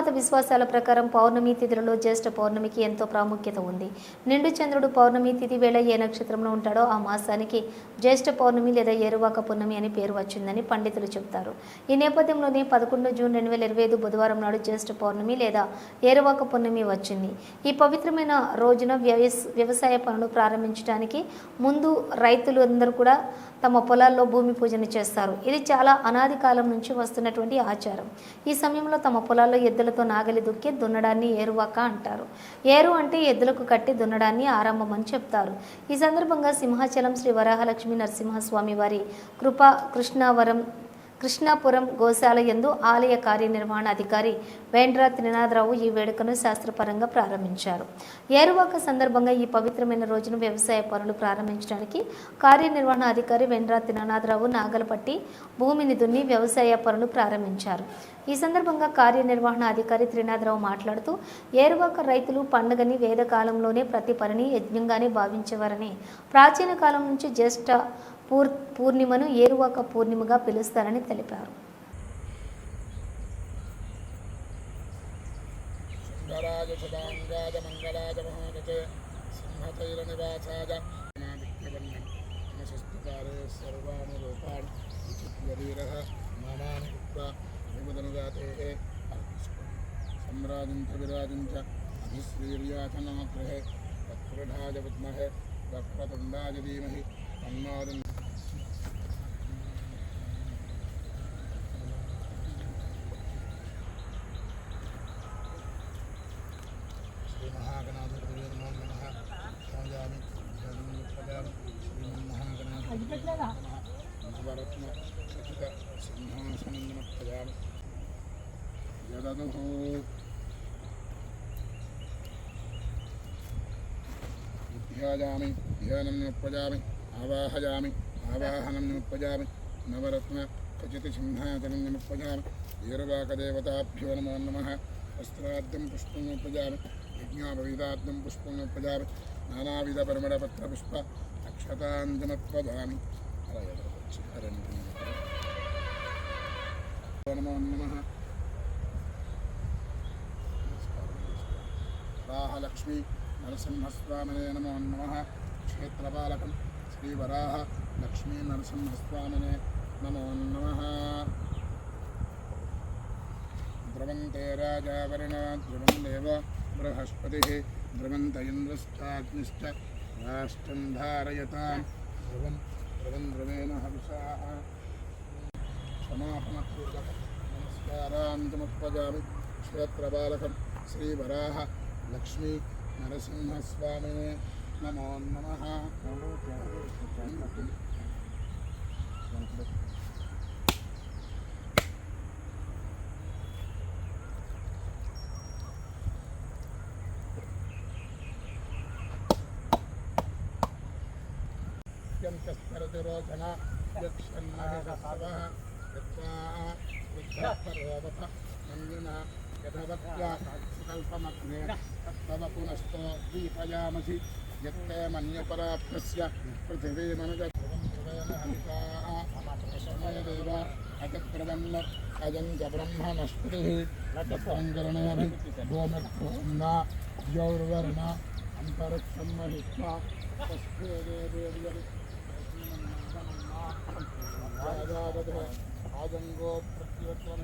మత విశ్వాసాల ప్రకారం పౌర్ణమి తిథులలో జ్యేష్ఠ పౌర్ణమికి ఎంతో ప్రాముఖ్యత ఉంది. నిండు చంద్రుడు పౌర్ణమి తిథి వేళ ఏ నక్షత్రంలో ఉంటాడో ఆ మాసానికి జ్యేష్ఠ పౌర్ణమి లేదా ఏరువాక పౌర్ణమి అని పేరు వచ్చిందని పండితులు చెబుతారు. ఈ నేపథ్యంలోనే 11 జూన్ 2025 బుధవారం నాడు జ్యేష్ఠ పౌర్ణమి లేదా ఏరువాక పౌర్ణమి వచ్చింది. ఈ పవిత్రమైన రోజున వ్యవసాయ పనులు ప్రారంభించడానికి ముందు రైతులు అందరూ కూడా తమ పొలాల్లో భూమి పూజను చేస్తారు. ఇది చాలా అనాది కాలం నుంచి వస్తున్నటువంటి ఆచారం. ఈ సమయంలో తమ పొలాల్లో ఎద్దులతో నాగలి దుక్కి దున్నడాన్ని ఏరువాక అంటారు. ఏరు అంటే ఎద్దులకు కట్టి దున్నడాన్ని ఆరంభం అని చెప్తారు. ఈ సందర్భంగా సింహాచలం శ్రీ వరాహలక్ష్మీ నరసింహస్వామి వారి కృష్ణాపురం గోశాల యందు ఆలయ కార్యనిర్వహణ అధికారి వేండ్ర త్రినాథరావు ఈ వేడుకను శాస్త్రపరంగా ప్రారంభించారు. ఏరువాక సందర్భంగా ఈ పవిత్రమైన రోజును వ్యవసాయ పనులు ప్రారంభించడానికి కార్యనిర్వహణ అధికారి వేండ్ర త్రినాథరావు నాగలపట్టి భూమిని దున్ని వ్యవసాయ పనులు ప్రారంభించారు. ఈ సందర్భంగా కార్యనిర్వహణ అధికారి త్రినాథరావు మాట్లాడుతూ ఏరువాక రైతులు పండుగని వేదకాలంలోనే ప్రతి పనిని యజ్ఞంగానే భావించేవారని, ప్రాచీన కాలం నుంచి జ్యేష్ఠ పూర్ణిమను ఏరువాక పూర్ణిమగా పిలుస్తారని తెలిపారు. ध्यायामि ध्यानं निपजामि आवाहयामि आवाहनं निपजामि नवरत्न खचित सिंहासनं निपजामि वीरवाकदेवताभ्यो नमो नमः वस्त्राद्यं पुष्पं निपजामि यज्ञापविदाद्यं पुष्पं निपजामि नानाविधपरिमलपत्रपुष्प अक्षताञ्जनपजामि नमो नमः वराहलक्ष्मी नरसिंहस्वामिने नमो नमः क्षेत्रपालकं श्रीवराह लक्ष्मी नरसिंहस्वामिने नमो नमः द्रवन्ते राजावरणा ध्रुवं देव बृहस्पतिः ध्रुवन्त इन्द्रश्चाग्निश्च राष्ट्रं धारयतां ध्रुवं ध्रुवेण हविषाः क्षमापणपूर्वक नमस्कारान्तमुपजामि क्षेत्रपालकं श्रीवराह लक्ष्मी नरसिंहस्वामिने नमो नमः यन्तस्तरतिरोचना यक्षन्नः यत्त्वापरोपथ मन्युना यथवत्या सुकल्पमग्ने तव पुनस्तो दीपयामसि यत्ते मन्यपराप्तस्य पृथिवीमनुजमेदेव अजप्रवन्न अजं च ब्रह्मणस्पतिः तत्सङ्करणेऽभि गोमग्ना द्यौर्वर्णा अन्तरिक्षं महित्वा आजंगो प्रत्युत्तरं